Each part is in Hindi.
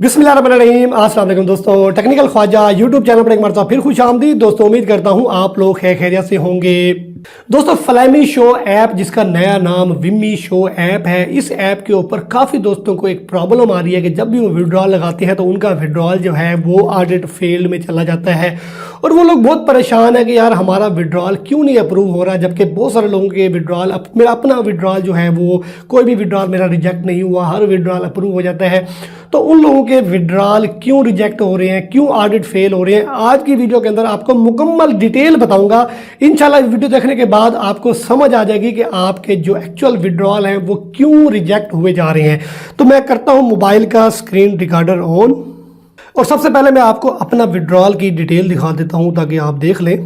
बिस्मिल्लाहिर्रहमानिर्रहीम, अस्सलाम वालेकुम दोस्तों। टेक्निकल ख्वाजा यूट्यूब चैनल पर एक मरतबा फिर खुश आमदीद दोस्तों। उम्मीद करता हूँ आप लोग खैरियत से होंगे। दोस्तों, फ्लामी शो ऐप जिसका नया नाम विमी शो ऐप है, इस ऐप के ऊपर काफ़ी दोस्तों को एक प्रॉब्लम आ रही है कि जब भी वो विड्रॉल लगाते हैं तो उनका विड्रॉल जो है वो ऑडिट फेल्ड में चला जाता है और वो लोग बहुत परेशान है कि यार हमारा विड्रॉल क्यों नहीं अप्रूव हो रहा, जबकि बहुत सारे लोगों के विड्रॉल मेरा अपना विड्रॉल जो है वो कोई भी विड्रॉल मेरा रिजेक्ट नहीं हुआ, हर विड्रॉल अप्रूव हो जाता है। तो उन लोगों के विड्रॉल क्यों रिजेक्ट हो रहे हैं, क्यों ऑडिट फेल हो रहे हैं, आज की वीडियो के अंदर आपको मुकम्मल डिटेल बताऊंगा। इंशाल्लाह वीडियो देखने के बाद आपको समझ आ जाएगी कि आपके जो एक्चुअल विड्रॉल हैं वो क्यों रिजेक्ट हुए जा रहे हैं। तो मैं करता हूं मोबाइल का स्क्रीन रिकॉर्डर ऑन और सबसे पहले मैं आपको अपना विड्रॉल की डिटेल दिखा देता हूं ताकि आप देख लें।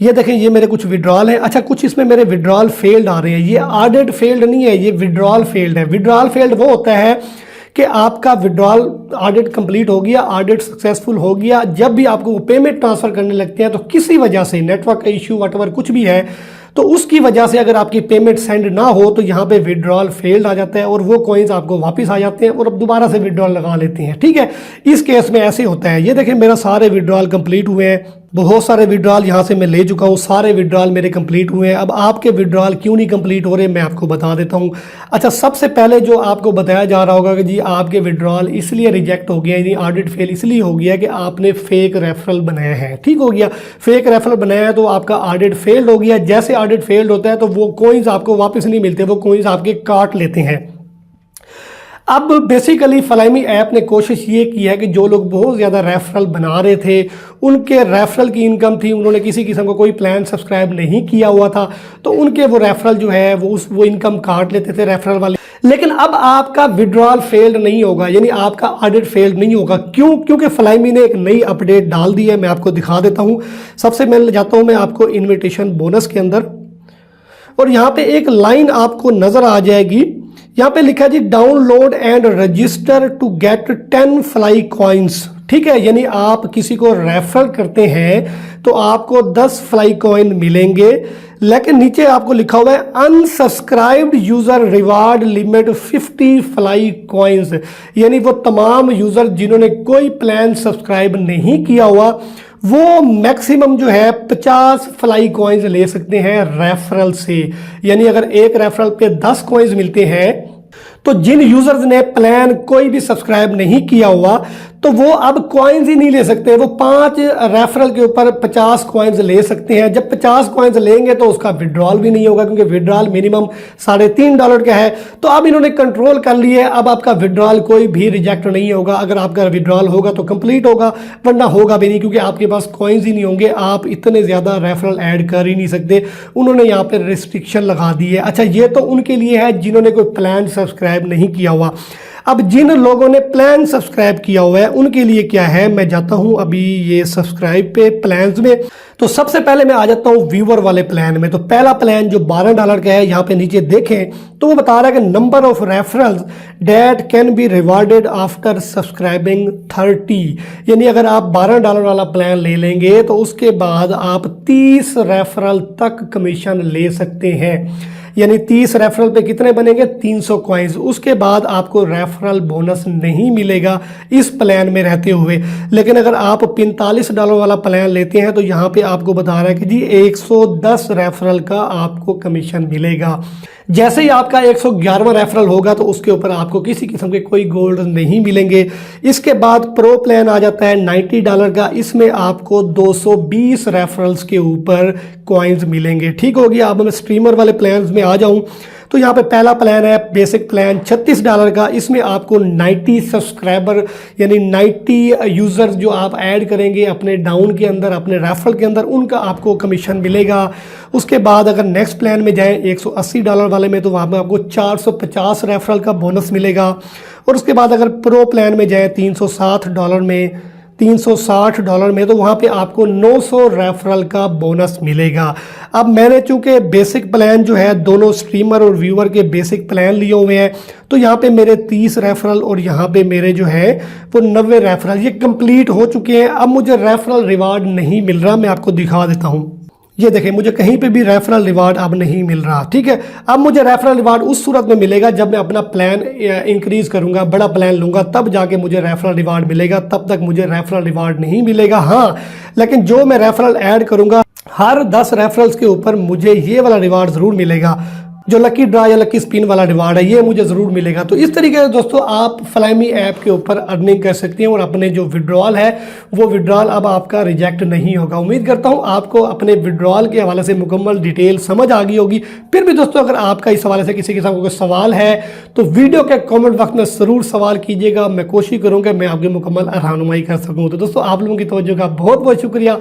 ये देखें, ये मेरे कुछ विड्रॉल है। अच्छा, कुछ इसमें मेरे विड्रॉल फेल्ड आ रहे हैं। ये ऑडिट फेल्ड नहीं है, ये विड्रॉल फेल्ड है। विड्रॉल फेल्ड वो होता है कि आपका विड्रॉल ऑडिट कंप्लीट हो गया, ऑडिट सक्सेसफुल हो गया, जब भी आपको वो पेमेंट ट्रांसफर करने लगते हैं तो किसी वजह से नेटवर्क का इश्यू वटएवर कुछ भी है तो उसकी वजह से अगर आपकी पेमेंट सेंड ना हो तो यहाँ पे विड्रॉल फेल्ड आ जाता है और वो कॉइन्स आपको वापस आ जाते हैं और अब दोबारा से विड्रॉल लगा लेते हैं। ठीक है, इस केस में ऐसे होता है। ये देखें, मेरा सारे विड्रॉल कंप्लीट हुए हैं, बहुत सारे विड्रॉल यहाँ से मैं ले चुका हूँ, सारे विड्रॉल मेरे कंप्लीट हुए हैं। अब आपके विड्रॉल क्यों नहीं कंप्लीट हो रहे मैं आपको बता देता हूँ। अच्छा, सबसे पहले जो आपको बताया जा रहा होगा कि जी आपके विड्रॉल इसलिए रिजेक्ट हो गया, यानी ऑडिट फेल इसलिए हो गया कि आपने फेक रेफरल बनाया है। ठीक हो गया, फेक रेफरल बनाया है तो आपका ऑडिट फेल्ड हो गया। जैसे ऑडिट फेल्ड होता है तो वो कॉइन्स आपको वापस नहीं मिलते, वो कॉइन्स आपके काट लेते हैं। अब बेसिकली फ्लामी ऐप ने कोशिश ये की है कि जो लोग बहुत ज़्यादा रेफरल बना रहे थे, उनके रेफरल की इनकम थी, उन्होंने किसी किस्म का कोई प्लान सब्सक्राइब नहीं किया हुआ था, तो उनके वो रेफरल जो है वो इनकम काट लेते थे रेफरल वाले। लेकिन अब आपका विड्रॉल फेल्ड नहीं होगा, यानी आपका ऑडिट फेल्ड नहीं होगा। क्यों? क्योंकि फ्लामी ने एक नई अपडेट डाल दी है। मैं आपको दिखा देता हूँ। सबसे पहले जाता हूँ मैं आपको इन्विटेशन बोनस के अंदर और यहाँ पे एक लाइन आपको नजर आ जाएगी। यहाँ पे लिखा जी download and register to get 10 fly coins. ठीक है, यानी आप किसी को रेफर करते हैं तो आपको 10 फ्लाई कॉइन मिलेंगे। लेकिन नीचे आपको लिखा हुआ है unsubscribed user reward limit 50 fly coins, यानी वो तमाम यूजर जिन्होंने कोई प्लान सब्सक्राइब नहीं किया हुआ वो मैक्सिमम जो है 50 फ्लाई कॉइन्स ले सकते हैं रेफरल से। यानी अगर एक रेफरल पे 10 कॉइन्स मिलते हैं तो जिन यूजर्स ने प्लान कोई भी सब्सक्राइब नहीं किया हुआ तो वो अब कॉइन्स ही नहीं ले सकते, वो 5 रेफरल के ऊपर 50 कॉइन्स ले सकते हैं। जब 50 कॉइन्स लेंगे तो उसका विड्रॉल भी नहीं होगा क्योंकि विड्रॉल मिनिमम $3.5 का है। तो अब इन्होंने कंट्रोल कर लिया है, अब आपका विड्रॉल कोई भी रिजेक्ट नहीं होगा। अगर आपका विड्रॉल होगा तो कंप्लीट होगा, वरना होगा भी नहीं क्योंकि आपके पास कॉइन्स ही नहीं होंगे, आप इतने ज़्यादा रेफरल ऐड कर ही नहीं सकते। उन्होंने यहाँ पर रिस्ट्रिक्शन लगा दी है। अच्छा, ये तो उनके लिए है जिन्होंने कोई प्लान सब्सक्राइब नहीं किया हुआ। अब जिन लोगों ने प्लान सब्सक्राइब किया हुआ है उनके लिए क्या है, मैं जाता हूं अभी ये सब्सक्राइब पे प्लान्स में। तो सबसे पहले मैं आ जाता हूं व्यूअर वाले प्लान में। तो पहला प्लान जो $12 का है, यहाँ पे नीचे देखें तो वो बता रहा है कि number of referrals date can be rewarded after subscribing 30, यानी अगर आप $12 वाला प्लान ले लेंगे तो उसके बाद आप 30 रेफरल तक कमीशन ले सकते हैं। यानी 30 रेफरल पे कितने बनेंगे, 300 कॉइन्स। उसके बाद आपको रेफरल बोनस नहीं मिलेगा इस प्लान में रहते हुए। लेकिन अगर आप $45 वाला प्लान लेते हैं तो यहाँ पे आपको बता रहा है कि जी 110 रेफरल का आपको कमीशन मिलेगा। जैसे ही आपका 111वां रेफरल होगा तो उसके ऊपर आपको किसी किस्म के कोई गोल्ड नहीं मिलेंगे। इसके बाद प्रो प्लान आ जाता है $90 का, इसमें आपको 220 रेफरल्स के ऊपर कॉइन्स मिलेंगे। ठीक हो गया। अब मैं स्ट्रीमर वाले प्लान में आ जाऊं तो यहाँ पे पहला प्लान है बेसिक प्लान $36 का, इसमें आपको 90 सब्सक्राइबर यानी 90 यूजर्स जो आप ऐड करेंगे अपने डाउन के अंदर, अपने रेफरल के अंदर, उनका आपको कमीशन मिलेगा। उसके बाद अगर नेक्स्ट प्लान में जाएं $180 वाले में तो वहाँ पे आपको 450 रेफरल का बोनस मिलेगा। और उसके बाद अगर प्रो प्लान में जाएं $360 में तो वहाँ पे आपको 900 रेफरल का बोनस मिलेगा। अब मैंने चूंकि बेसिक प्लान जो है दोनों स्ट्रीमर और व्यूअर के बेसिक प्लान लिए हुए हैं तो यहाँ पे मेरे 30 रेफरल और यहाँ पे मेरे जो है वो 90 रेफरल ये कंप्लीट हो चुके हैं। अब मुझे रेफरल रिवार्ड नहीं मिल रहा, मैं आपको दिखा देता हूँ। ये देखें मुझे कहीं पे भी रेफरल रिवार्ड अब नहीं मिल रहा। ठीक है, अब मुझे रेफरल रिवार्ड उस सूरत में मिलेगा जब मैं अपना प्लान इंक्रीज करूंगा, बड़ा प्लान लूंगा, तब जाके मुझे रेफरल रिवार्ड मिलेगा। तब तक मुझे रेफरल रिवार्ड नहीं मिलेगा। हाँ, लेकिन जो मैं रेफरल ऐड करूंगा हर 10 रेफरल्स के ऊपर मुझे ये वाला रिवार्ड जरूर मिलेगा, जो लकी ड्रा या लकी स्पिन वाला रिवार्ड है, ये मुझे ज़रूर मिलेगा। तो इस तरीके से दोस्तों आप फ्लैमी ऐप के ऊपर अर्निंग कर सकती हैं और अपने जो विड्रॉल है वो विड्रॉल अब आपका रिजेक्ट नहीं होगा। उम्मीद करता हूं आपको अपने विड्रॉल के हवाले से मुकम्मल डिटेल समझ आ गई होगी। फिर भी दोस्तों अगर आपका इस हवाले से किसी किस्म का कोई सवाल है तो वीडियो के कॉमेंट वक्त में ज़रूर सवाल कीजिएगा। मैं कोशिश करूँगा मैं आपकी मुकम्मल रहनुमाई कर सकूँ। तो दोस्तों आप लोगों की तवज्जो का बहुत बहुत शुक्रिया।